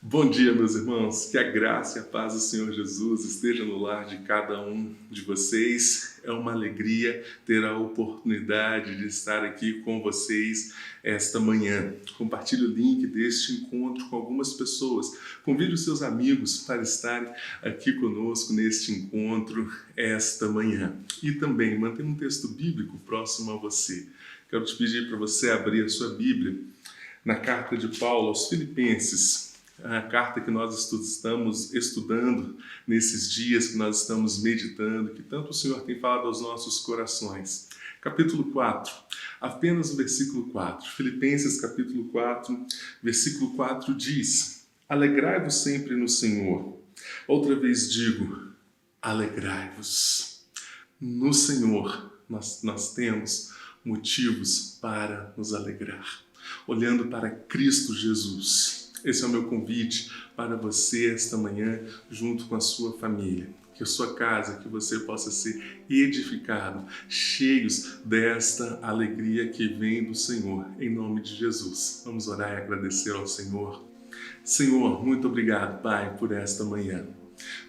Bom dia, meus irmãos. Que a graça e a paz do Senhor Jesus esteja no lar de cada um de vocês. É uma alegria ter a oportunidade de estar aqui com vocês esta manhã. Compartilhe o link deste encontro com algumas pessoas. Convide os seus amigos para estarem aqui conosco neste encontro esta manhã. E também mantenha um texto bíblico próximo a você. Quero te pedir para você abrir a sua Bíblia na carta de Paulo aos Filipenses. A carta que nós estamos estudando nesses dias, que nós estamos meditando, que tanto o Senhor tem falado aos nossos corações. Capítulo 4, apenas o versículo 4. Filipenses capítulo 4, versículo 4 diz: Alegrai-vos sempre no Senhor. Outra vez digo, alegrai-vos. No Senhor nós temos motivos para nos alegrar. Olhando para Cristo Jesus. Esse é o meu convite para você esta manhã, junto com a sua família. Que a sua casa, que você possa ser edificado, cheios desta alegria que vem do Senhor, em nome de Jesus. Vamos orar e agradecer ao Senhor. Senhor, muito obrigado, Pai, por esta manhã.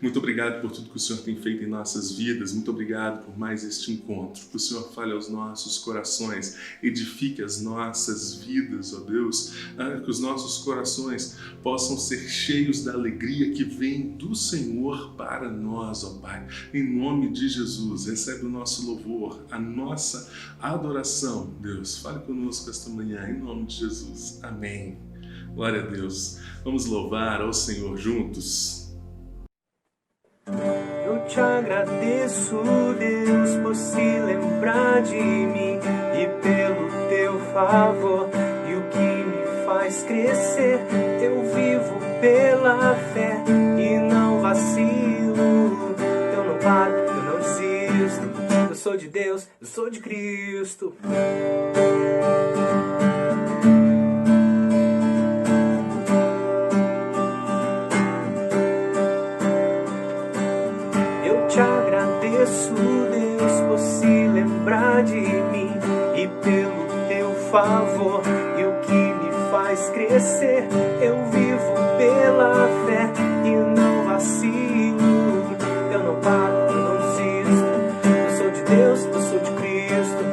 Muito obrigado por tudo que o Senhor tem feito em nossas vidas. Muito obrigado por mais este encontro. Que o Senhor fale aos nossos corações, edifique as nossas vidas, ó Deus. Que os nossos corações possam ser cheios da alegria que vem do Senhor para nós, ó Pai. Em nome de Jesus, recebe o nosso louvor, a nossa adoração. Deus, fale conosco esta manhã, em nome de Jesus. Amém. Glória a Deus. Vamos louvar ao Senhor juntos. Eu te agradeço, Deus, por se lembrar de mim e pelo teu favor e o que me faz crescer. Eu vivo pela fé e não vacilo. Eu não paro, eu não desisto. Eu sou de Deus, eu sou de Cristo. Te agradeço, Deus, por se lembrar de mim e pelo teu favor e o que me faz crescer. Eu vivo pela fé e não vacilo. Eu não paro, eu não desisto. Eu sou de Deus, eu sou de Cristo.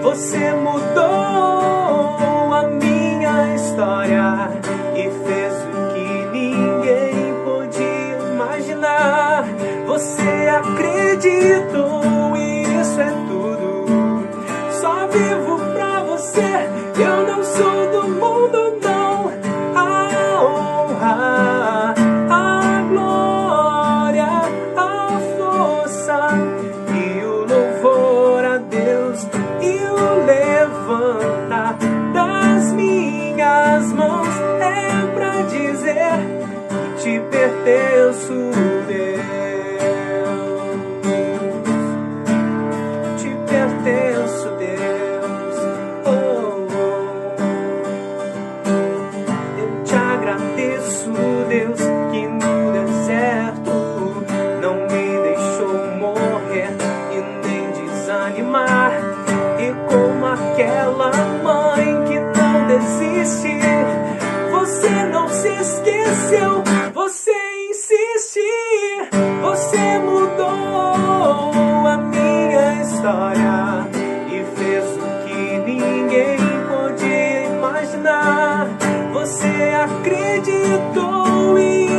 Você mudou a minha história e fez o que ninguém podia imaginar. Você acreditou e isso é tudo. Só vivo pra você. Eu não sou do mundo, não. A honra, a glória, a força e o louvor a Deus e o levantar das minhas mãos é pra dizer que te pertenço, Deus. Pertenço, Deus. Eu te agradeço, Deus, que no deserto não me deixou morrer e nem desanimar. E como aquela mãe que não desiste, você não se esqueceu, você insiste. Você mudou a minha história e fez o que ninguém podia imaginar. Você acreditou e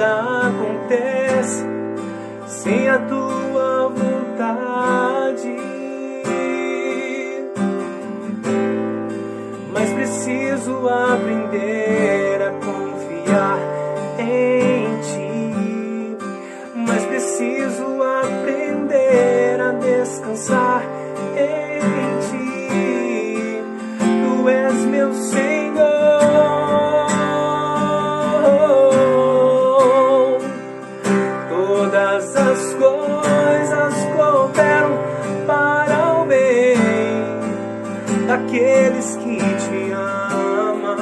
nada acontece sem a tua vontade. Mas preciso aprender a confiar em ti. Mas preciso aprender a descansar em ti. Tu és meu Senhor. Todas as coisas cooperam para o bem daqueles que te amam.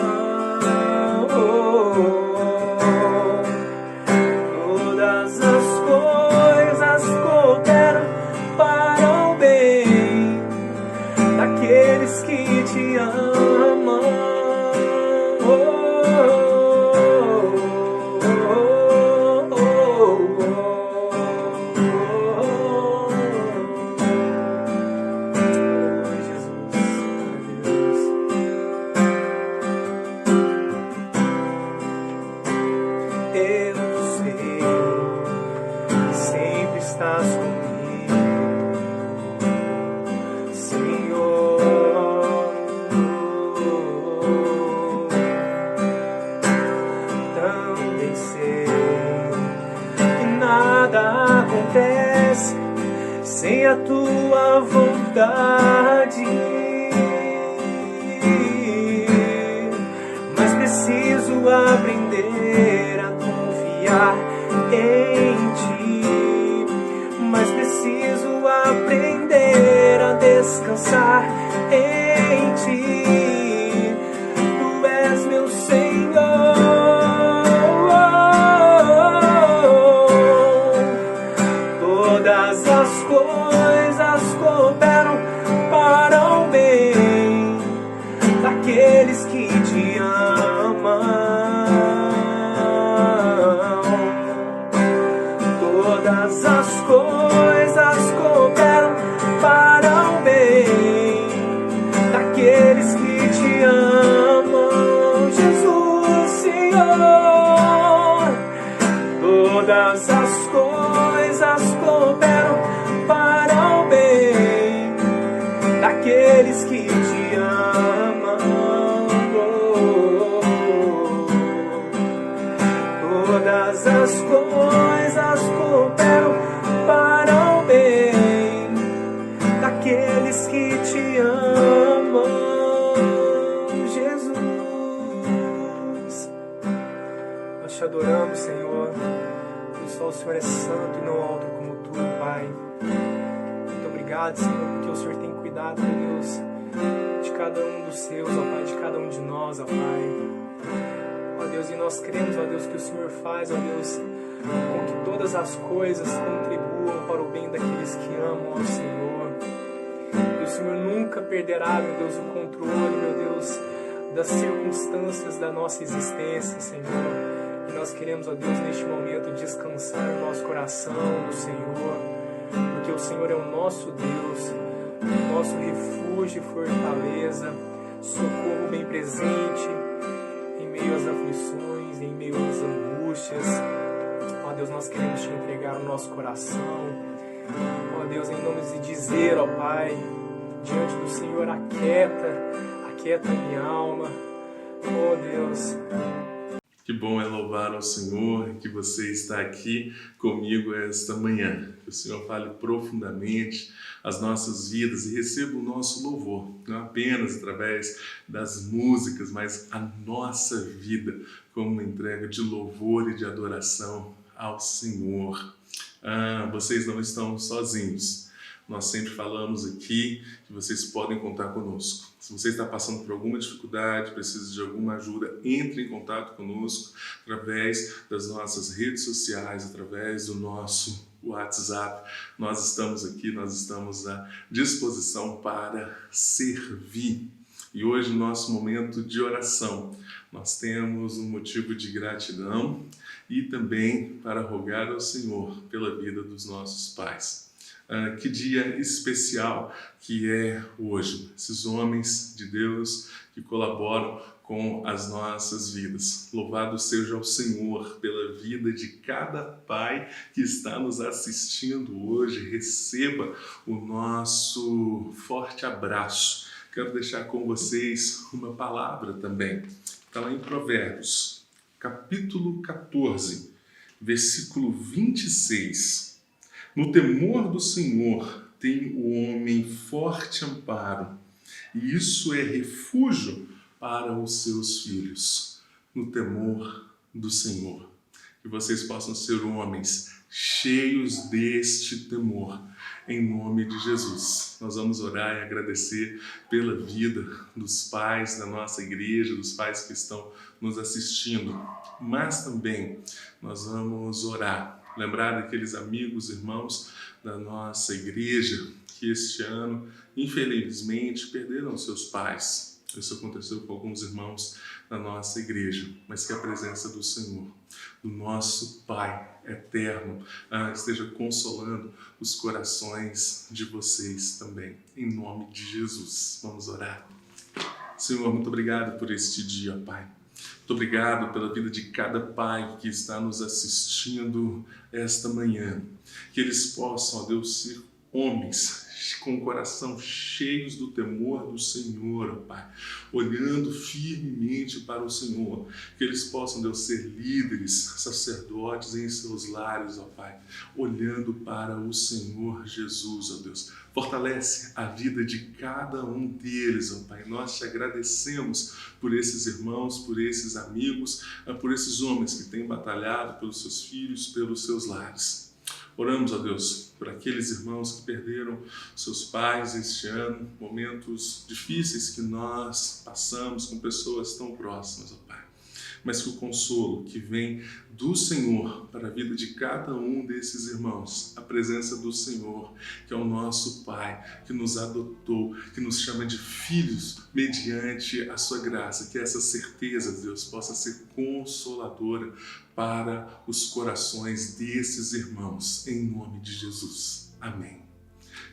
Todas as coisas cooperam para o bem daqueles que te amam. Nada acontece sem a tua vontade. Mas preciso aprender a confiar em ti. Mas preciso aprender a descansar em ti. Tu és meu Senhor. Todas as coisas cooperam para o bem daqueles que te amam. Todas as coisas cooperam para o bem daqueles que te amam. Jesus, Senhor. Todas as coisas cooperam para o bem daqueles que te amam. Todas as coisas cooperam para o bem daqueles que te amam. Jesus, nós te adoramos, Senhor. Só o Senhor é santo e não outro como tu, Pai. Muito obrigado, Senhor, porque o Senhor tem cuidado, meu Deus, de cada um dos seus, ó Pai, de cada um de nós, ó Pai. Ó Deus, e nós cremos, ó Deus, que o Senhor faz, ó Deus, com que todas as coisas contribuam para o bem daqueles que amam ao Senhor. E o Senhor nunca perderá, meu Deus, o controle, meu Deus, das circunstâncias da nossa existência, Senhor. E nós queremos, ó Deus, neste momento descansar o nosso coração no Senhor, porque o Senhor é o nosso Deus, o nosso refúgio e fortaleza, socorro bem presente em meio às aflições, em meio às angústias. Ó Deus, nós queremos te entregar o nosso coração, ó Deus, em nome de dizer, ó Pai, diante do Senhor, aquieta minha alma, ó Deus. Que bom é louvar ao Senhor, que você está aqui comigo esta manhã. Que o Senhor fale profundamente as nossas vidas e receba o nosso louvor, não apenas através das músicas, mas a nossa vida como uma entrega de louvor e de adoração ao Senhor. Vocês não estão sozinhos. Nós sempre falamos aqui que vocês podem contar conosco. Se você está passando por alguma dificuldade, precisa de alguma ajuda, entre em contato conosco através das nossas redes sociais, através do nosso WhatsApp. Nós estamos aqui, nós estamos à disposição para servir. E hoje, no nosso momento de oração, nós temos um motivo de gratidão e também para rogar ao Senhor pela vida dos nossos pais. Que dia especial que é hoje. Esses homens de Deus que colaboram com as nossas vidas. Louvado seja o Senhor pela vida de cada pai que está nos assistindo hoje. Receba o nosso forte abraço. Quero deixar com vocês uma palavra também. Está lá em Provérbios, capítulo 14, versículo 26. No temor do Senhor tem o homem forte amparo, e isso é refúgio para os seus filhos. No temor do Senhor. Que vocês possam ser homens cheios deste temor, em nome de Jesus. Nós vamos orar e agradecer pela vida dos pais da nossa igreja, dos pais que estão nos assistindo, mas também nós vamos orar, lembrar daqueles amigos, irmãos da nossa igreja que este ano, infelizmente, perderam seus pais. Isso aconteceu com alguns irmãos da nossa igreja, mas que a presença do Senhor, do nosso Pai eterno, esteja consolando os corações de vocês também, em nome de Jesus. Vamos orar. Senhor, muito obrigado por este dia, Pai. Muito obrigado pela vida de cada pai que está nos assistindo esta manhã. Que eles possam, ó Deus, ser homens com o coração cheios do temor do Senhor, ó Pai, olhando firmemente para o Senhor, que eles possam, Deus, ser líderes, sacerdotes em seus lares, ó Pai, olhando para o Senhor Jesus, ó Deus. Fortalece a vida de cada um deles, ó Pai. Nós te agradecemos por esses irmãos, por esses amigos, por esses homens que têm batalhado pelos seus filhos, pelos seus lares. Oramos, ó Deus, por aqueles irmãos que perderam seus pais este ano, momentos difíceis que nós passamos com pessoas tão próximas, ó Pai. Mas que o consolo que vem do Senhor para a vida de cada um desses irmãos, a presença do Senhor, que é o nosso Pai, que nos adotou, que nos chama de filhos mediante a sua graça, que essa certeza, Deus, possa ser consoladora para os corações desses irmãos, em nome de Jesus. Amém.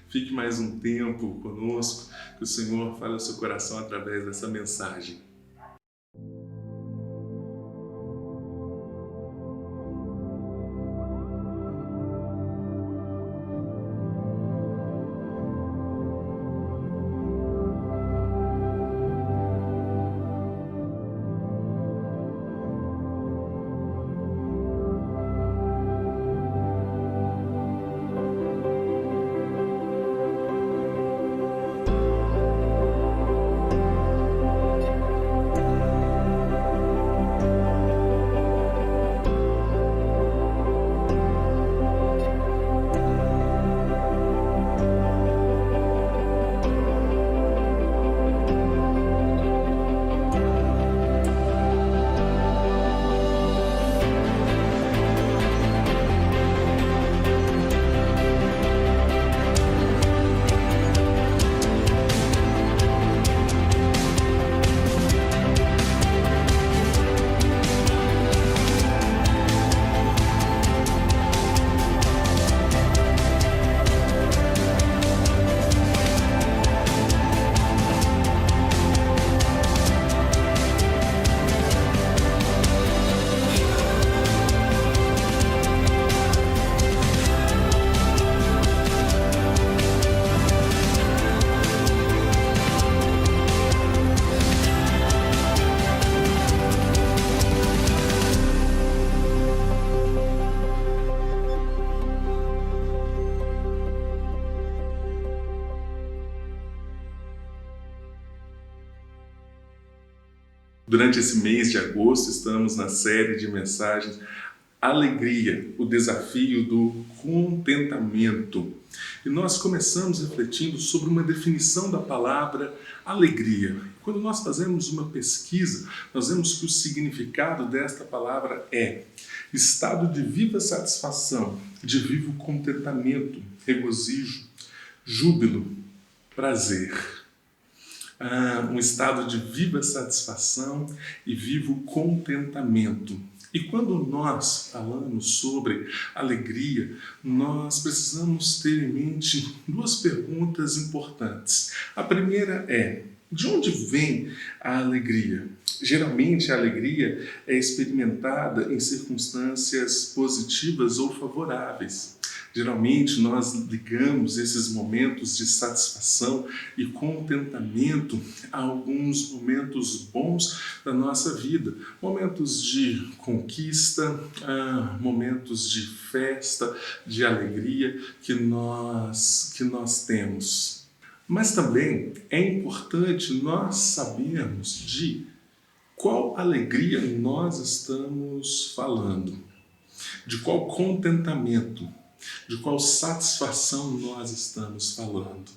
Fique mais um tempo conosco, que o Senhor fale ao seu coração através dessa mensagem. Durante esse mês de agosto, estamos na série de mensagens Alegria, o desafio do contentamento. E nós começamos refletindo sobre uma definição da palavra alegria. Quando nós fazemos uma pesquisa, nós vemos que o significado desta palavra é estado de viva satisfação, de vivo contentamento, regozijo, júbilo, prazer. Um estado de viva satisfação e vivo contentamento. E quando nós falamos sobre alegria, nós precisamos ter em mente duas perguntas importantes. A primeira é: De onde vem a alegria? Geralmente a alegria é experimentada em circunstâncias positivas ou favoráveis. Geralmente nós ligamos esses momentos de satisfação e contentamento a alguns momentos bons da nossa vida. Momentos de conquista, momentos de festa, de alegria que nós temos. Mas também é importante nós sabermos de qual alegria nós estamos falando, de qual contentamento, de qual satisfação nós estamos falando.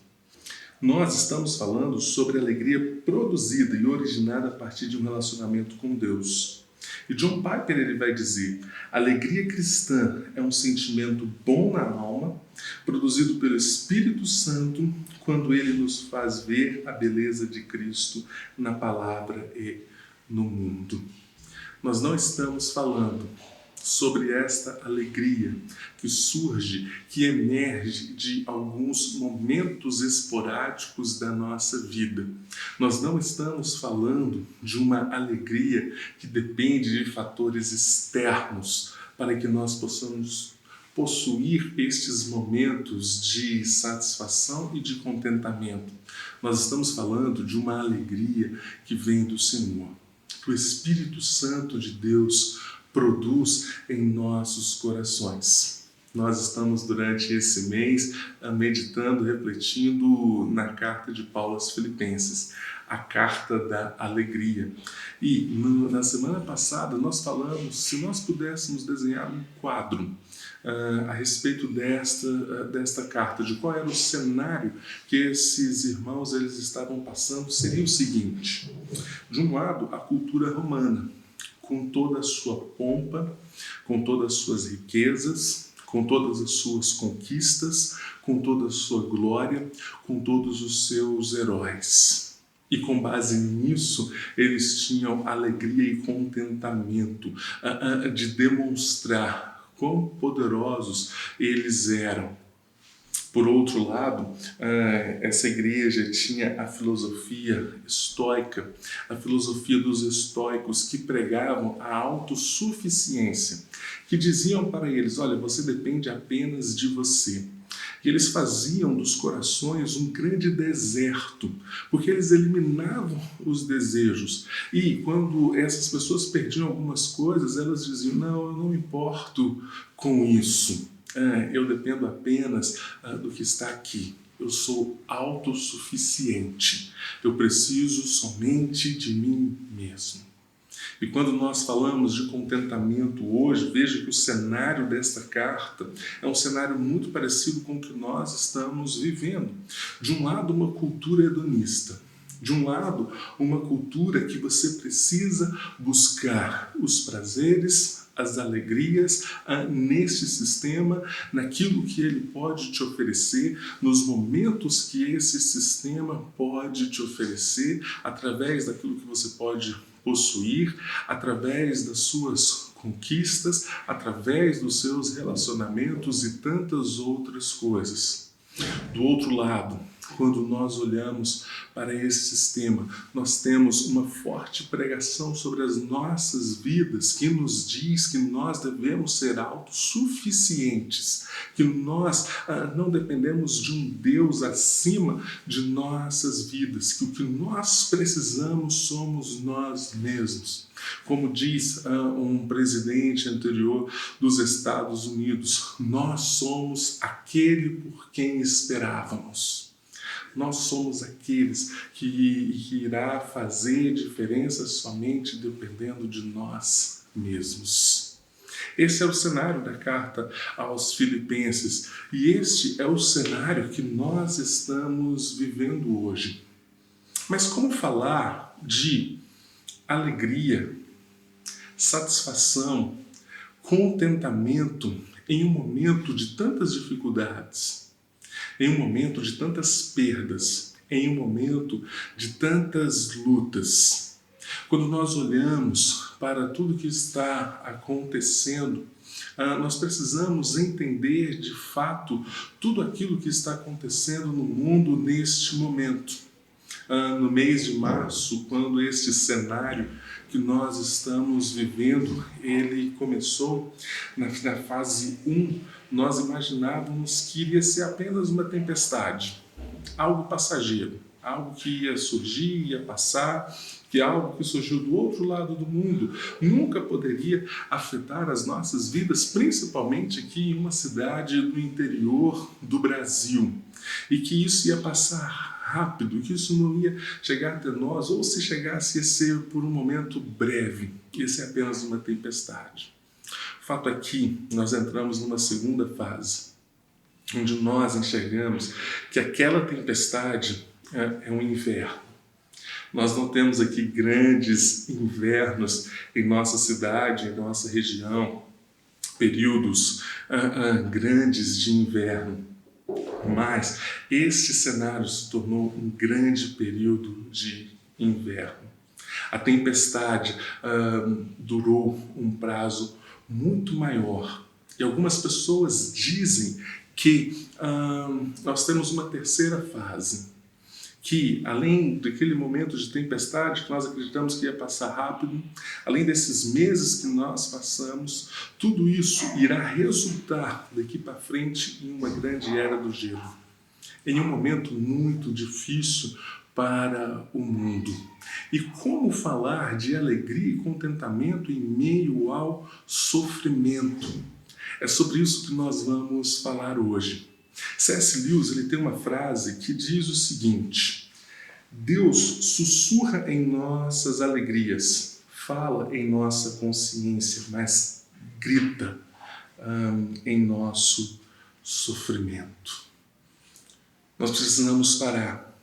Nós estamos falando sobre a alegria produzida e originada a partir de um relacionamento com Deus. E John Piper ele vai dizer: a alegria cristã é um sentimento bom na alma, produzido pelo Espírito Santo, quando ele nos faz ver a beleza de Cristo na palavra e no mundo. Nós não estamos falando sobre esta alegria que surge, que emerge de alguns momentos esporádicos da nossa vida. Nós não estamos falando de uma alegria que depende de fatores externos para que nós possamos possuir estes momentos de satisfação e de contentamento. Nós estamos falando de uma alegria que vem do Senhor, que o Espírito Santo de Deus produz em nossos corações. Nós estamos durante esse mês meditando, refletindo na carta de Paulo aos Filipenses, a carta da alegria. E na semana passada nós falamos, se nós pudéssemos desenhar um quadro a respeito desta carta, de qual era o cenário que esses irmãos eles estavam passando, seria o seguinte: de um lado, a cultura romana, com toda a sua pompa, com todas as suas riquezas, com todas as suas conquistas, com toda a sua glória, com todos os seus heróis. E com base nisso, eles tinham alegria e contentamento de demonstrar quão poderosos eles eram. Por outro lado, essa igreja tinha a filosofia estoica, a filosofia dos estoicos, que pregavam a autossuficiência, que diziam para eles: olha, você depende apenas de você. E eles faziam dos corações um grande deserto, porque eles eliminavam os desejos. E quando essas pessoas perdiam algumas coisas, elas diziam: não, eu não me importo com isso. Eu dependo apenas do que está aqui. Eu sou autossuficiente. Eu preciso somente de mim mesmo. E quando nós falamos de contentamento hoje, veja que o cenário desta carta é um cenário muito parecido com o que nós estamos vivendo. De um lado, uma cultura hedonista. De um lado, uma cultura que você precisa buscar os prazeres, as alegrias neste sistema, naquilo que ele pode te oferecer, nos momentos que esse sistema pode te oferecer, através daquilo que você pode possuir, através das suas conquistas, através dos seus relacionamentos e tantas outras coisas. Do outro lado, quando nós olhamos para esse sistema, nós temos uma forte pregação sobre as nossas vidas que nos diz que nós devemos ser autossuficientes, que nós não dependemos de um Deus acima de nossas vidas, que o que nós precisamos somos nós mesmos. Como diz um presidente anterior dos Estados Unidos, nós somos aquele por quem esperávamos. Nós somos aqueles que irá fazer diferença somente dependendo de nós mesmos. Esse é o cenário da carta aos Filipenses e este é o cenário que nós estamos vivendo hoje. Mas como falar de alegria, satisfação, contentamento em um momento de tantas dificuldades? Em um momento de tantas perdas, em um momento de tantas lutas. Quando nós olhamos para tudo que está acontecendo, nós precisamos entender de fato tudo aquilo que está acontecendo no mundo neste momento. no mês de março, quando este cenário que nós estamos vivendo, ele começou na fase 1, nós imaginávamos que iria ser apenas uma tempestade, algo passageiro, algo que ia surgir, ia passar, que algo que surgiu do outro lado do mundo nunca poderia afetar as nossas vidas, principalmente aqui em uma cidade do interior do Brasil, e que isso ia passar rápido, que isso não ia chegar até nós, ou se chegasse ia ser por um momento breve, ia ser apenas uma tempestade. O fato é que nós entramos numa segunda fase, onde nós enxergamos que aquela tempestade é um inverno. Nós não temos aqui grandes invernos em nossa cidade, em nossa região, períodos grandes de inverno. Mas este cenário se tornou um grande período de inverno. A tempestade durou um prazo muito maior. E algumas pessoas dizem que nós temos uma terceira fase, que além daquele momento de tempestade que nós acreditamos que ia passar rápido, além desses meses que nós passamos, tudo isso irá resultar daqui para frente em uma grande era do gelo, em um momento muito difícil para o mundo. E como falar de alegria e contentamento em meio ao sofrimento? É sobre isso que nós vamos falar hoje. C.S. Lewis ele tem uma frase que diz o seguinte: Deus sussurra em nossas alegrias, fala em nossa consciência, mas grita em nosso sofrimento. Nós precisamos parar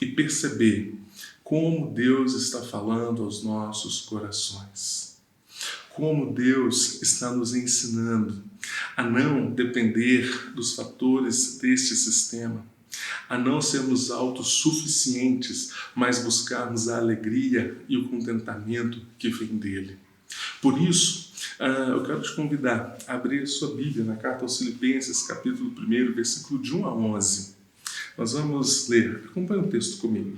e perceber como Deus está falando aos nossos corações. Como Deus está nos ensinando a não depender dos fatores deste sistema, a não sermos autossuficientes, mas buscarmos a alegria e o contentamento que vem dele. Por isso, eu quero te convidar a abrir a sua Bíblia na carta aos Filipenses, capítulo 1, versículo de 1 a 11. Nós vamos ler. Acompanhe o texto comigo.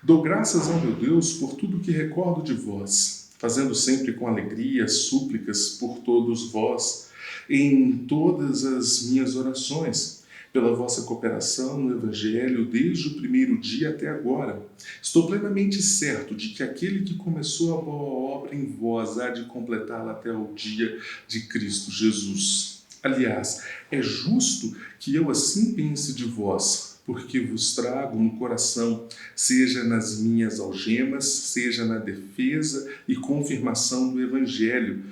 Dou graças ao meu Deus por tudo que recordo de vós, fazendo sempre com alegria súplicas por todos vós, em todas as minhas orações, pela vossa cooperação no Evangelho desde o primeiro dia até agora. Estou plenamente certo de que aquele que começou a boa obra em vós há de completá-la até o dia de Cristo Jesus. Aliás, é justo que eu assim pense de vós, porque vos trago no coração, seja nas minhas algemas, seja na defesa e confirmação do Evangelho,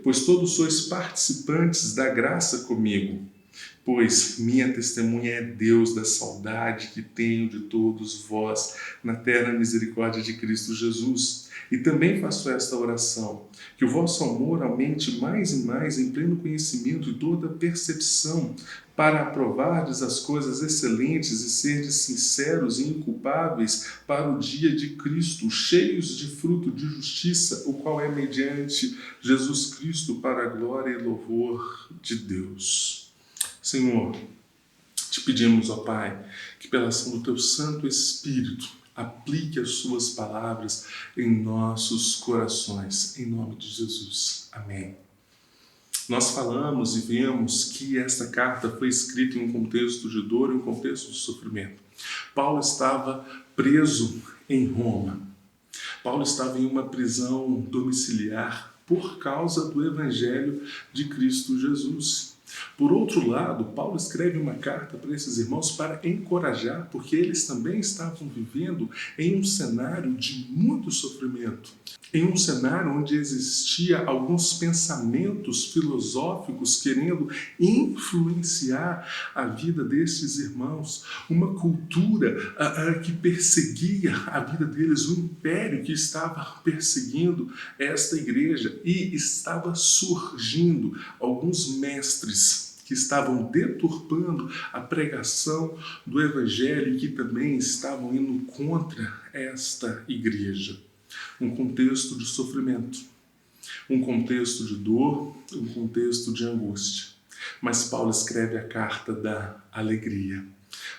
pois todos sois participantes da graça comigo. Pois minha testemunha é Deus da saudade que tenho de todos vós na terna misericórdia de Cristo Jesus. E também faço esta oração, que o vosso amor aumente mais e mais em pleno conhecimento e toda percepção, para aprovardes as coisas excelentes e serdes sinceros e inculpáveis para o dia de Cristo, cheios de fruto de justiça, o qual é mediante Jesus Cristo para a glória e louvor de Deus. Senhor, te pedimos, ó Pai, que pela ação do Teu Santo Espírito aplique as Suas palavras em nossos corações, em nome de Jesus. Amém. Nós falamos e vemos que esta carta foi escrita em um contexto de dor, em um contexto de sofrimento. Paulo estava preso em Roma. Paulo estava em uma prisão domiciliar por causa do Evangelho de Cristo Jesus. Por outro lado, Paulo escreve uma carta para esses irmãos para encorajar, porque eles também estavam vivendo em um cenário de muito sofrimento, em um cenário onde existia alguns pensamentos filosóficos querendo influenciar a vida desses irmãos, uma cultura que perseguia a vida deles, um império que estava perseguindo esta igreja, e estava surgindo alguns mestres que estavam deturpando a pregação do Evangelho e que também estavam indo contra esta igreja. Um contexto de sofrimento, um contexto de dor, um contexto de angústia. Mas Paulo escreve a carta da alegria.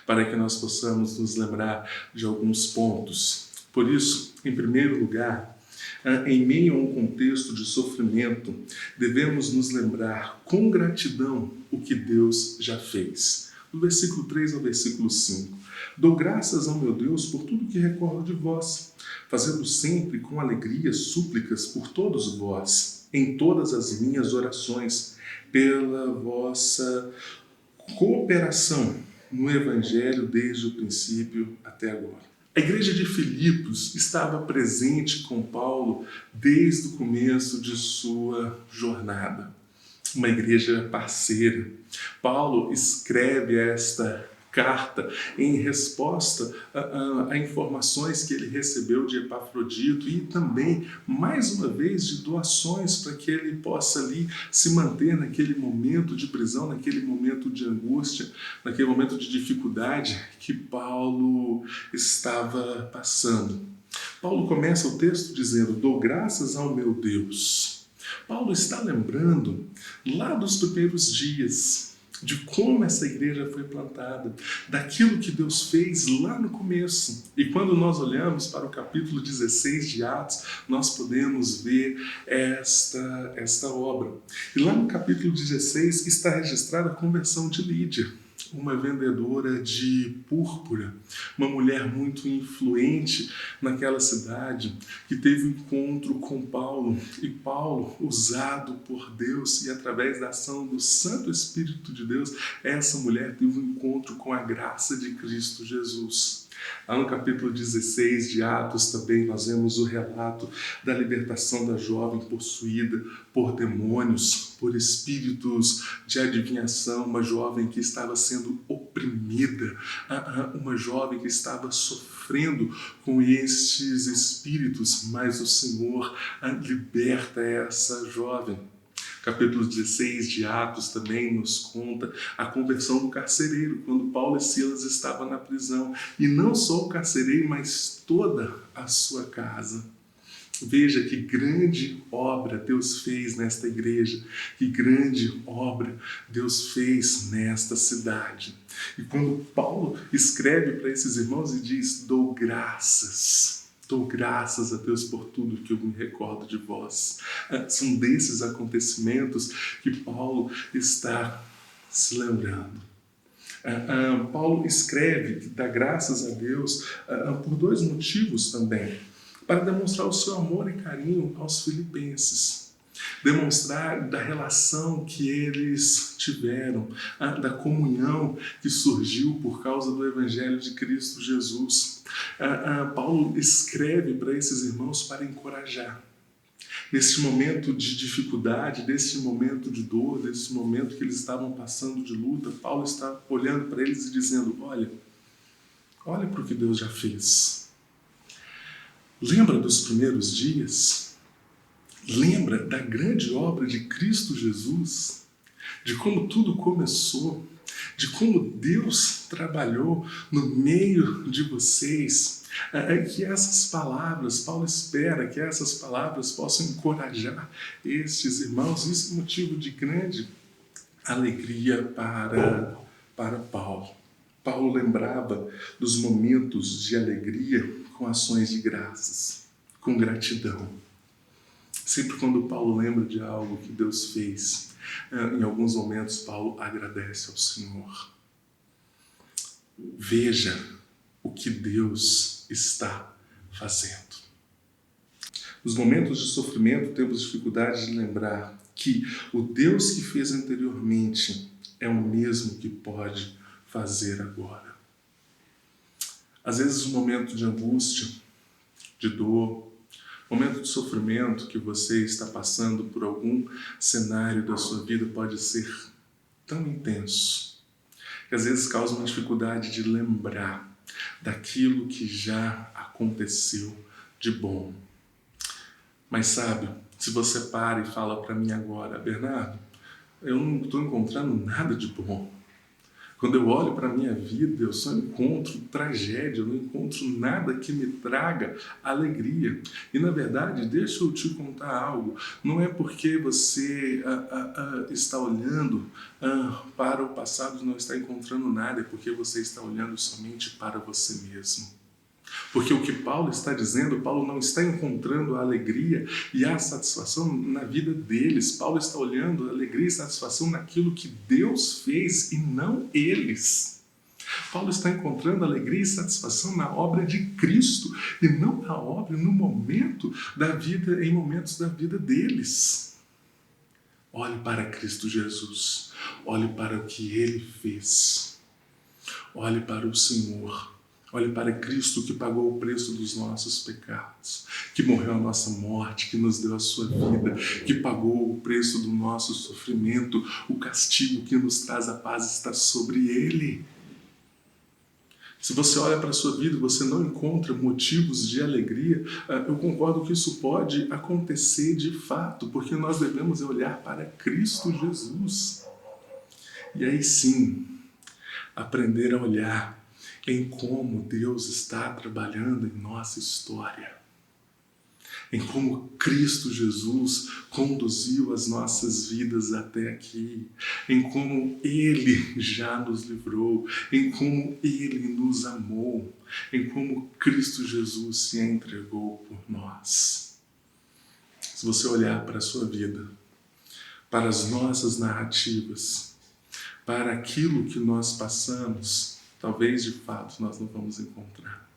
para que nós possamos nos lembrar de alguns pontos. Por isso, em primeiro lugar, em meio a um contexto de sofrimento, devemos nos lembrar com gratidão o que Deus já fez. Do versículo 3 ao versículo 5. Dou graças ao meu Deus por tudo que recordo de vós, fazendo sempre com alegria súplicas por todos vós, em todas as minhas orações, pela vossa cooperação no Evangelho desde o princípio até agora. A igreja de Filipos estava presente com Paulo desde o começo de sua jornada. Uma igreja parceira. Paulo escreve esta carta em resposta a informações que ele recebeu de Epafrodito e também, mais uma vez, de doações para que ele possa ali se manter naquele momento de prisão, naquele momento de angústia, naquele momento de dificuldade que Paulo estava passando. Paulo começa o texto dizendo: dou graças ao meu Deus. Paulo está lembrando lá dos primeiros dias, de como essa igreja foi plantada, daquilo que Deus fez lá no começo. E quando nós olhamos para o capítulo 16 de Atos, nós podemos ver esta obra. E lá no capítulo 16 está registrada a conversão de Lídia, uma vendedora de púrpura, uma mulher muito influente naquela cidade, que teve um encontro com Paulo, e Paulo, usado por Deus e através da ação do Santo Espírito de Deus, essa mulher teve um encontro com a graça de Cristo Jesus. Lá no capítulo 16 de Atos também nós vemos o relato da libertação da jovem possuída por demônios, por espíritos de adivinhação, uma jovem que estava sendo oprimida, uma jovem que estava sofrendo com estes espíritos, mas o Senhor liberta essa jovem. Capítulo 16 de Atos também nos conta a conversão do carcereiro, quando Paulo e Silas estavam na prisão. E não só o carcereiro, mas toda a sua casa. Veja que grande obra Deus fez nesta igreja, que grande obra Deus fez nesta cidade. E quando Paulo escreve para esses irmãos e diz: dou graças a Deus por tudo que eu me recordo de vós. São desses acontecimentos que Paulo está se lembrando. Paulo escreve que dá graças a Deus por dois motivos também. Para demonstrar o seu amor e carinho aos filipenses. Demonstrar da relação que eles tiveram, da comunhão que surgiu por causa do Evangelho de Cristo Jesus. Paulo escreve para esses irmãos para encorajar. Nesse momento de dificuldade, nesse momento de dor, nesse momento que eles estavam passando de luta, Paulo está olhando para eles e dizendo: olha para o que Deus já fez. Lembra dos primeiros dias? Lembra da grande obra de Cristo Jesus? De como tudo começou? De como Deus trabalhou no meio de vocês? Que essas palavras, Paulo espera que essas palavras possam encorajar estes irmãos. Isso é motivo de grande alegria para Paulo. Paulo lembrava dos momentos de alegria com ações de graças, com gratidão. Sempre quando Paulo lembra de algo que Deus fez, em alguns momentos Paulo agradece ao Senhor. Veja o que Deus está fazendo. Nos momentos de sofrimento temos dificuldade de lembrar que o Deus que fez anteriormente é o mesmo que pode fazer agora. Às vezes um momento de angústia, de dor, momento de sofrimento que você está passando por algum cenário da sua vida pode ser tão intenso, que às vezes causa uma dificuldade de lembrar daquilo que já aconteceu de bom. Mas sabe, se você para e fala para mim agora: Bernardo, eu não estou encontrando nada de bom. Quando eu olho para a minha vida, eu só encontro tragédia, eu não encontro nada que me traga alegria. E na verdade, deixa eu te contar algo, não é porque você está olhando para o passado e não está encontrando nada, é porque você está olhando somente para você mesmo. Porque o que Paulo está dizendo, Paulo não está encontrando a alegria e a satisfação na vida deles. Paulo está olhando a alegria e satisfação naquilo que Deus fez e não eles. Paulo está encontrando alegria e satisfação na obra de Cristo e não na obra, no momento da vida, em momentos da vida deles. Olhe para Cristo Jesus. Olhe para o que Ele fez. Olhe para o Senhor. Olhe para Cristo que pagou o preço dos nossos pecados, que morreu a nossa morte, que nos deu a sua vida, que pagou o preço do nosso sofrimento, o castigo que nos traz a paz está sobre Ele. Se você olha para a sua vida e você não encontra motivos de alegria, eu concordo que isso pode acontecer de fato, porque nós devemos olhar para Cristo Jesus. E aí sim, aprender a olhar em como Deus está trabalhando em nossa história, em como Cristo Jesus conduziu as nossas vidas até aqui, em como Ele já nos livrou, em como Ele nos amou, em como Cristo Jesus se entregou por nós. Se você olhar para a sua vida, para as nossas narrativas, para aquilo que nós passamos, talvez de fato nós não vamos encontrar.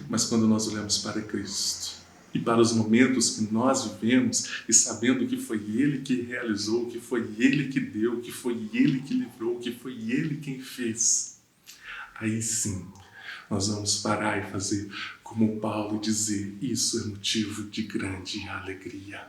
Mas quando nós olhamos para Cristo e para os momentos que nós vivemos e sabendo que foi Ele que realizou, que foi Ele que deu, que foi Ele que livrou, que foi Ele quem fez, aí sim nós vamos parar e fazer como Paulo e dizer: isso é motivo de grande alegria,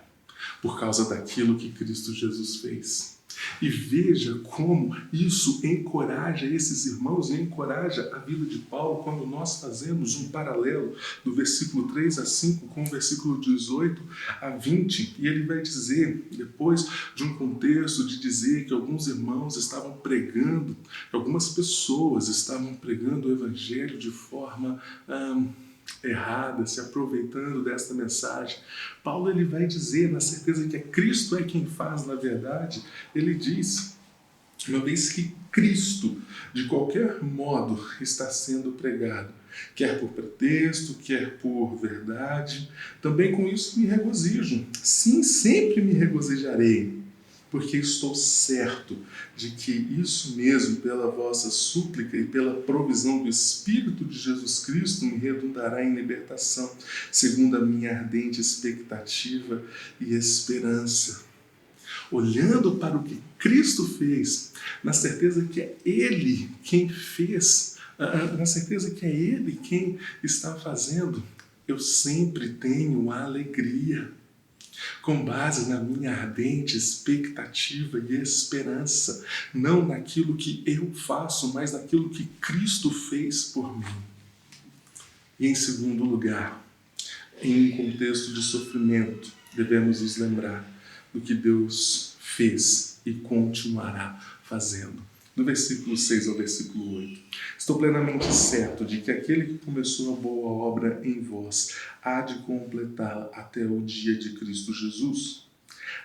por causa daquilo que Cristo Jesus fez. E veja como isso encoraja esses irmãos e encoraja a vida de Paulo quando nós fazemos um paralelo do versículo 3 a 5 com o versículo 18 a 20. E ele vai dizer, depois de um contexto de dizer que alguns irmãos estavam pregando, que algumas pessoas estavam pregando o evangelho de forma errada, se aproveitando desta mensagem, Paulo ele vai dizer, na certeza que é Cristo é quem faz na verdade, ele diz: uma vez que Cristo de qualquer modo está sendo pregado, quer por pretexto, quer por verdade, também com isso me regozijo. Sim, sempre me regozijarei, porque estou certo de que isso mesmo, pela vossa súplica e pela provisão do Espírito de Jesus Cristo, me redundará em libertação, segundo a minha ardente expectativa e esperança. Olhando para o que Cristo fez, na certeza que é Ele quem fez, na certeza que é Ele quem está fazendo, eu sempre tenho alegria, com base na minha ardente expectativa e esperança, não naquilo que eu faço, mas naquilo que Cristo fez por mim. E em segundo lugar, em um contexto de sofrimento, devemos nos lembrar do que Deus fez e continuará fazendo. Do versículo 6 ao versículo 8. Estou plenamente certo de que aquele que começou a boa obra em vós há de completá-la até o dia de Cristo Jesus.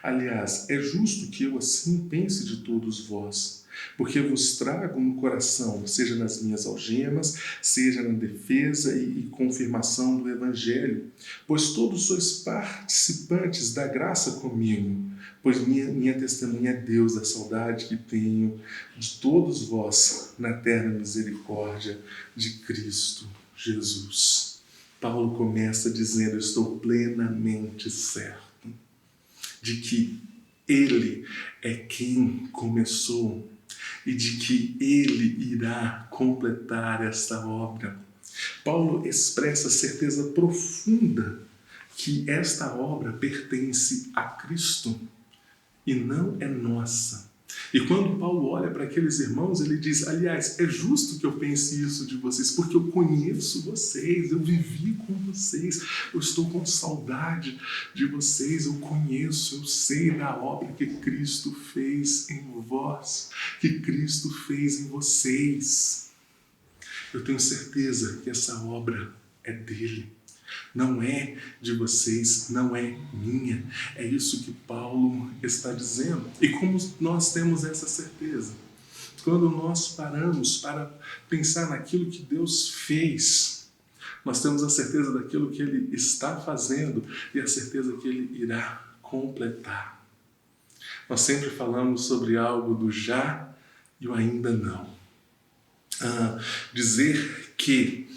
Aliás, é justo que eu assim pense de todos vós, porque vos trago no coração, seja nas minhas algemas, seja na defesa e confirmação do Evangelho, pois todos sois participantes da graça comigo, pois minha testemunha é Deus da saudade que tenho de todos vós na eterna misericórdia de Cristo Jesus. Paulo começa dizendo: estou plenamente certo de que Ele é quem começou e de que Ele irá completar esta obra. Paulo expressa a certeza profunda que esta obra pertence a Cristo e não é nossa. E quando Paulo olha para aqueles irmãos, ele diz, aliás, é justo que eu pense isso de vocês, porque eu conheço vocês, eu vivi com vocês, eu estou com saudade de vocês, eu conheço, eu sei da obra que Cristo fez em vós, que Cristo fez em vocês. Eu tenho certeza que essa obra é dele. Não é de vocês, não é minha. É isso que Paulo está dizendo. E como nós temos essa certeza? Quando nós paramos para pensar naquilo que Deus fez, nós temos a certeza daquilo que Ele está fazendo e a certeza que Ele irá completar. Nós sempre falamos sobre algo do já e o ainda não. Dizer que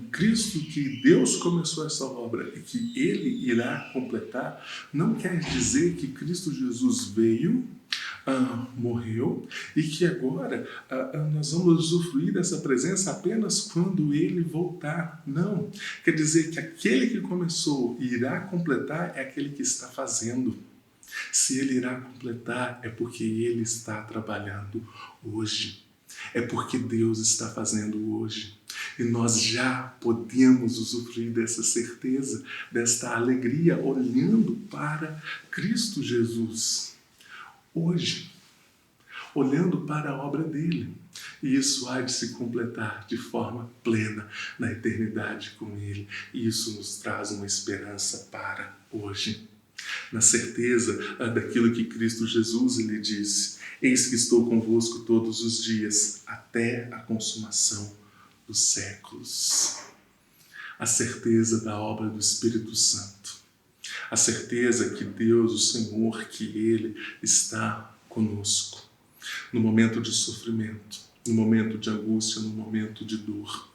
Cristo, que Deus começou essa obra e que Ele irá completar, não quer dizer que Cristo Jesus veio, morreu e que agora nós vamos usufruir dessa presença apenas quando Ele voltar. Não, quer dizer que aquele que começou e irá completar é aquele que está fazendo. Se Ele irá completar é porque Ele está trabalhando hoje. É porque Deus está fazendo hoje. E nós já podemos usufruir dessa certeza, desta alegria, olhando para Cristo Jesus. Hoje, olhando para a obra dele. E isso há de se completar de forma plena na eternidade com ele. E isso nos traz uma esperança para hoje. Na certeza daquilo que Cristo Jesus lhe disse: eis que estou convosco todos os dias, até a consumação dos séculos. A certeza da obra do Espírito Santo. A certeza que Deus, o Senhor, que Ele está conosco. No momento de sofrimento, no momento de angústia, no momento de dor.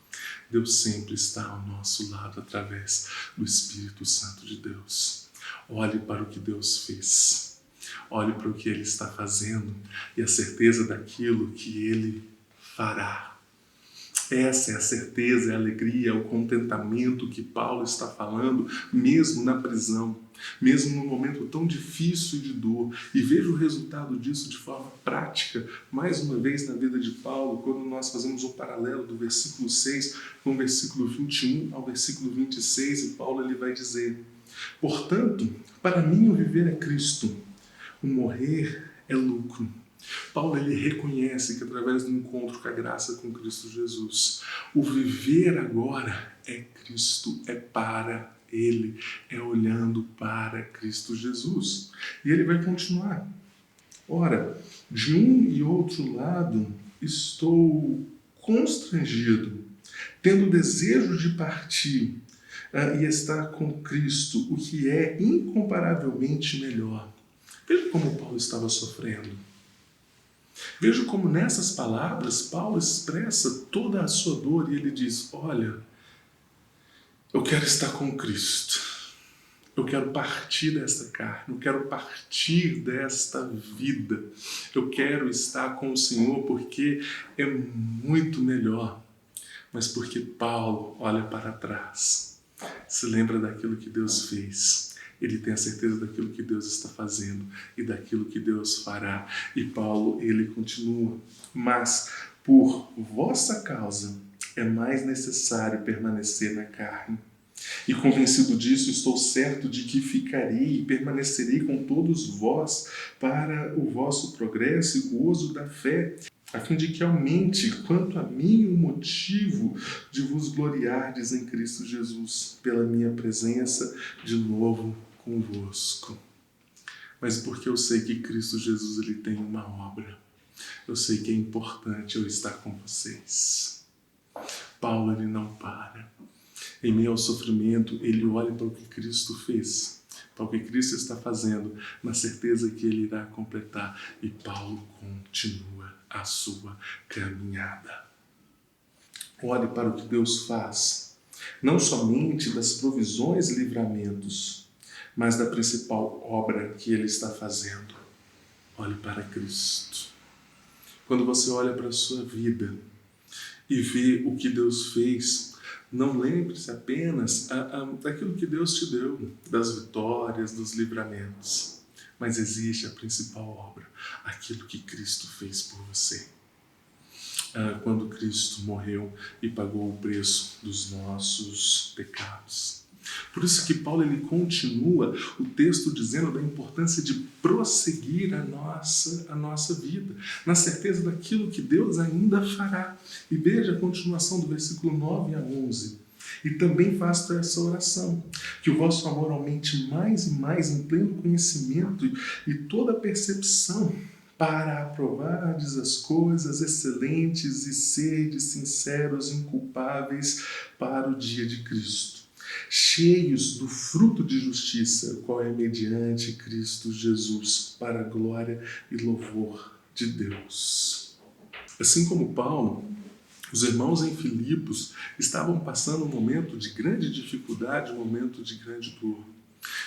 Deus sempre está ao nosso lado através do Espírito Santo de Deus. Olhe para o que Deus fez. Olhe para o que Ele está fazendo e a certeza daquilo que Ele fará. Essa é a certeza, é a alegria, é o contentamento que Paulo está falando, mesmo na prisão, mesmo num momento tão difícil de dor. E veja o resultado disso de forma prática, mais uma vez na vida de Paulo, quando nós fazemos um paralelo do versículo 6 com o versículo 21 ao versículo 26, e Paulo ele vai dizer: portanto, para mim o viver é Cristo, o morrer é lucro. Paulo ele reconhece que através do encontro com a graça com Cristo Jesus, o viver agora é Cristo, é para Ele, é olhando para Cristo Jesus. E ele vai continuar. Ora, de um e outro lado estou constrangido, tendo desejo de partir e estar com Cristo, o que é incomparavelmente melhor. Veja como Paulo estava sofrendo. Veja como nessas palavras Paulo expressa toda a sua dor e ele diz: olha, eu quero estar com Cristo, eu quero partir desta carne, eu quero partir desta vida, eu quero estar com o Senhor porque é muito melhor. Mas porque Paulo olha para trás, se lembra daquilo que Deus fez. Ele tem a certeza daquilo que Deus está fazendo e daquilo que Deus fará. E Paulo, ele continua: mas por vossa causa é mais necessário permanecer na carne. E convencido disso, estou certo de que ficarei e permanecerei com todos vós para o vosso progresso e gozo da fé, a fim de que aumente, quanto a mim, o motivo de vos gloriardes em Cristo Jesus, pela minha presença de novo convosco. Mas porque eu sei que Cristo Jesus ele tem uma obra, eu sei que é importante eu estar com vocês. Paulo ele não para. Em meio ao sofrimento, ele olha para o que Cristo fez, para o que Cristo está fazendo, na certeza que ele irá completar. E Paulo continua a sua caminhada. Olhe para o que Deus faz, não somente das provisões e livramentos, mas da principal obra que Ele está fazendo. Olhe para Cristo. Quando você olha para a sua vida e vê o que Deus fez, não lembre-se apenas daquilo que Deus te deu, das vitórias, dos livramentos. Mas existe a principal obra, aquilo que Cristo fez por você. Quando Cristo morreu e pagou o preço dos nossos pecados. Por isso que Paulo ele continua o texto dizendo da importância de prosseguir a nossa vida, na certeza daquilo que Deus ainda fará. E veja a continuação do versículo 9 a 11. E também faço essa oração, que o vosso amor aumente mais e mais em pleno conhecimento e toda percepção, para aprovardes as coisas excelentes e serdes sinceros e inculpáveis para o dia de Cristo, cheios do fruto de justiça, qual é mediante Cristo Jesus, para a glória e louvor de Deus. Assim como Paulo, os irmãos em Filipos estavam passando um momento de grande dificuldade, um momento de grande dor.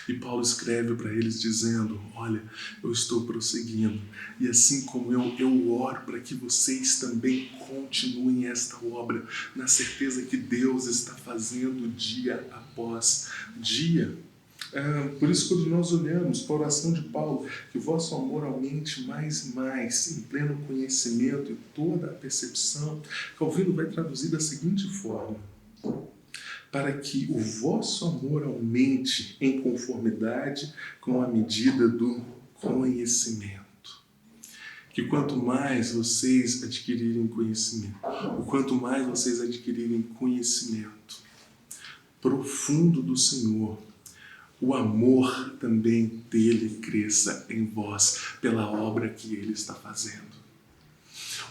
E Paulo escreve para eles dizendo, olha, eu estou prosseguindo. E assim como eu oro para que vocês também continuem esta obra, na certeza que Deus está fazendo dia após dia. Por isso, quando nós olhamos para a oração de Paulo, que o vosso amor aumente mais e mais, em pleno conhecimento e toda a percepção, Calvino vai traduzir da seguinte forma: para que o vosso amor aumente em conformidade com a medida do conhecimento. Que quanto mais vocês adquirirem conhecimento, o quanto mais vocês adquirirem conhecimento profundo do Senhor, o amor também dele cresça em vós pela obra que ele está fazendo.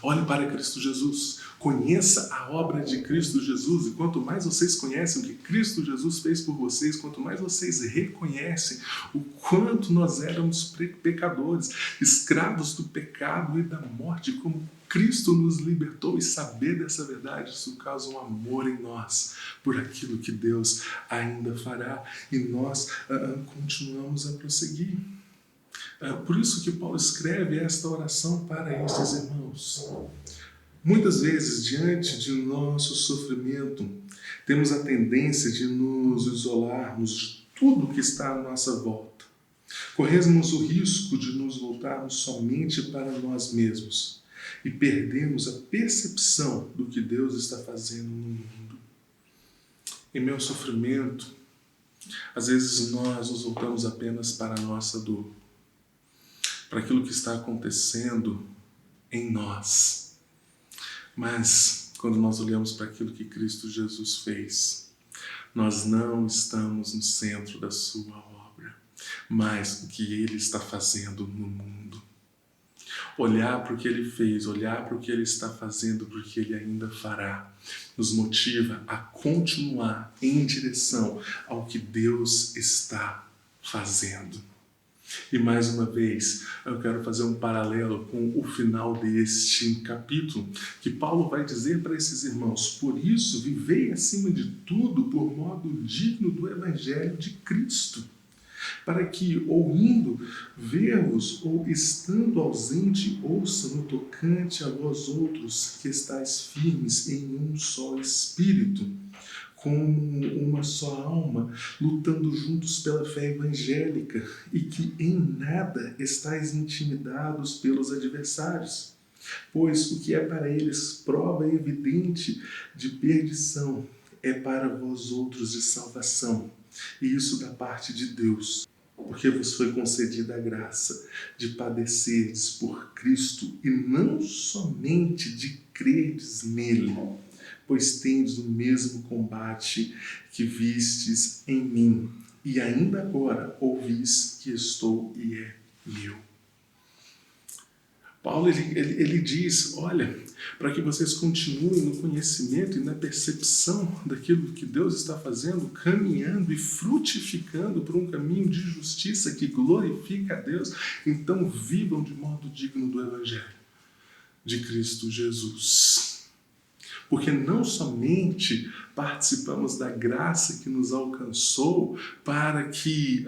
Olhe para Cristo Jesus, conheça a obra de Cristo Jesus, e quanto mais vocês conhecem o que Cristo Jesus fez por vocês, quanto mais vocês reconhecem o quanto nós éramos pecadores, escravos do pecado e da morte, como Cristo nos libertou, e saber dessa verdade, isso causa um amor em nós por aquilo que Deus ainda fará, e nós continuamos a prosseguir. Por isso que Paulo escreve esta oração para estes irmãos. Muitas vezes, diante de nosso sofrimento, temos a tendência de nos isolarmos de tudo que está à nossa volta. Corremos o risco de nos voltarmos somente para nós mesmos e perdemos a percepção do que Deus está fazendo no mundo. Em meu sofrimento, às vezes nós nos voltamos apenas para a nossa dor, para aquilo que está acontecendo em nós. Mas, quando nós olhamos para aquilo que Cristo Jesus fez, nós não estamos no centro da sua obra, mas o que Ele está fazendo no mundo. Olhar para o que Ele fez, olhar para o que Ele está fazendo, para o que Ele ainda fará, nos motiva a continuar em direção ao que Deus está fazendo. E mais uma vez, eu quero fazer um paralelo com o final deste capítulo, que Paulo vai dizer para esses irmãos: por isso, vivei acima de tudo por modo digno do Evangelho de Cristo, para que, ou indo ver-vos, ou estando ausente, ouça no tocante a vós outros, que estáis firmes em um só Espírito, como uma só alma, lutando juntos pela fé evangélica, e que em nada estáis intimidados pelos adversários. Pois o que é para eles prova evidente de perdição, é para vós outros de salvação, e isso da parte de Deus, porque vos foi concedida a graça de padecerdes por Cristo, e não somente de crerdes nele, pois tendes o mesmo combate que vistes em mim, e ainda agora ouvis que estou e é meu. Paulo ele diz, olha, para que vocês continuem no conhecimento e na percepção daquilo que Deus está fazendo, caminhando e frutificando por um caminho de justiça que glorifica a Deus, então vivam de modo digno do Evangelho de Cristo Jesus. Porque não somente participamos da graça que nos alcançou para que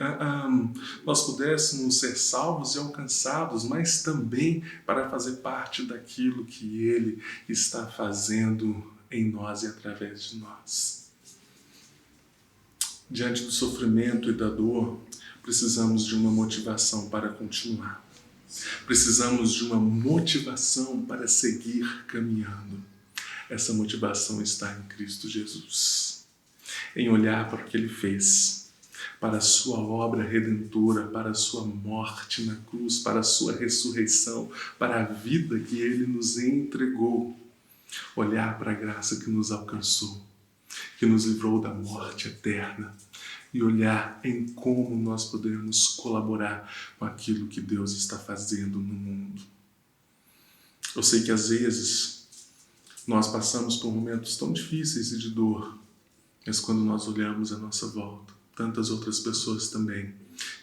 nós pudéssemos ser salvos e alcançados, mas também para fazer parte daquilo que Ele está fazendo em nós e através de nós. Diante do sofrimento e da dor, precisamos de uma motivação para continuar. Precisamos de uma motivação para seguir caminhando. Essa motivação está em Cristo Jesus. Em olhar para o que Ele fez, para a sua obra redentora, para a sua morte na cruz, para a sua ressurreição, para a vida que Ele nos entregou. Olhar para a graça que nos alcançou, que nos livrou da morte eterna, e olhar em como nós podemos colaborar com aquilo que Deus está fazendo no mundo. Eu sei que às vezes nós passamos por momentos tão difíceis e de dor, mas quando nós olhamos à nossa volta, tantas outras pessoas também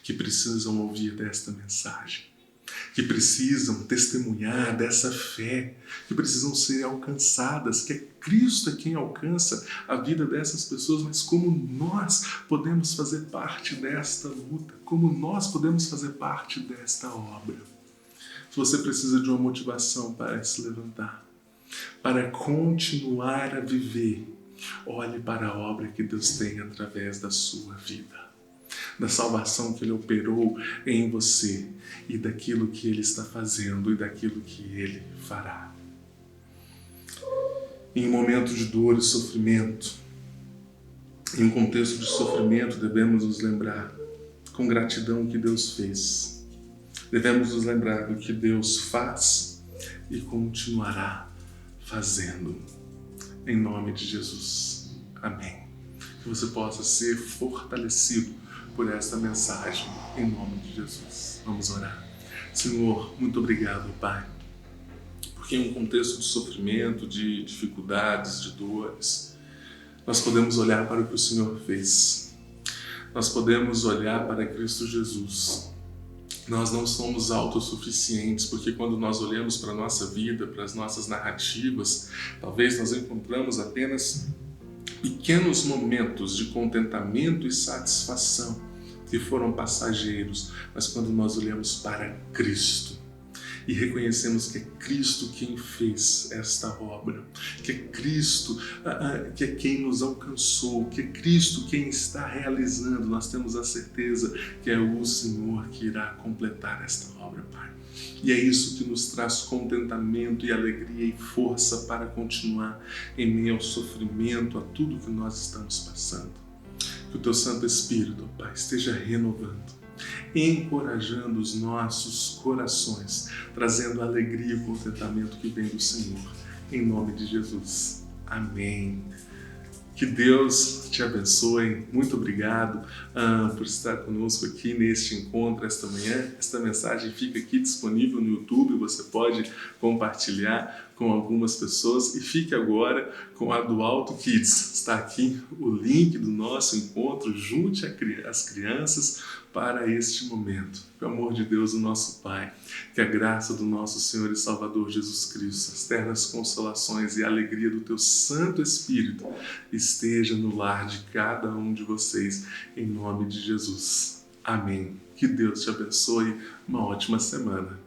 que precisam ouvir desta mensagem, que precisam testemunhar dessa fé, que precisam ser alcançadas, que é Cristo quem alcança a vida dessas pessoas, mas como nós podemos fazer parte desta luta, como nós podemos fazer parte desta obra. Se você precisa de uma motivação para se levantar, para continuar a viver, olhe para a obra que Deus tem através da sua vida, da salvação que Ele operou em você e daquilo que Ele está fazendo e daquilo que Ele fará. Em um momento de dor e sofrimento, em um contexto de sofrimento, devemos nos lembrar com gratidão o que Deus fez. Devemos nos lembrar do que Deus faz e continuará fazendo. Em nome de Jesus. Amém. Que você possa ser fortalecido por esta mensagem, em nome de Jesus. Vamos orar. Senhor, muito obrigado, Pai, porque em um contexto de sofrimento, de dificuldades, de dores, nós podemos olhar para o que o Senhor fez. Nós podemos olhar para Cristo Jesus. Nós não somos autossuficientes, porque quando nós olhamos para a nossa vida, para as nossas narrativas, talvez nós encontramos apenas pequenos momentos de contentamento e satisfação que foram passageiros, mas quando nós olhamos para Cristo e reconhecemos que é Cristo quem fez esta obra, que é Cristo que é quem nos alcançou, que é Cristo quem está realizando, nós temos a certeza que é o Senhor que irá completar esta obra, Pai. E é isso que nos traz contentamento e alegria e força para continuar em meio ao sofrimento, a tudo que nós estamos passando. Que o Teu Santo Espírito, Pai, esteja renovando, encorajando os nossos corações, trazendo a alegria e o contentamento que vem do Senhor. Em nome de Jesus. Amém. Que Deus te abençoe. Muito obrigado por estar conosco aqui neste encontro esta manhã. Esta mensagem fica aqui disponível no YouTube, você pode compartilhar com algumas pessoas e fique agora com a do Alto Kids. Está aqui o link do nosso encontro. Junte as crianças para este momento. Que o amor de Deus, o nosso Pai, que a graça do nosso Senhor e Salvador Jesus Cristo, as ternas consolações e a alegria do Teu Santo Espírito esteja no lar de cada um de vocês, em nome de Jesus. Amém. Que Deus te abençoe. Uma ótima semana.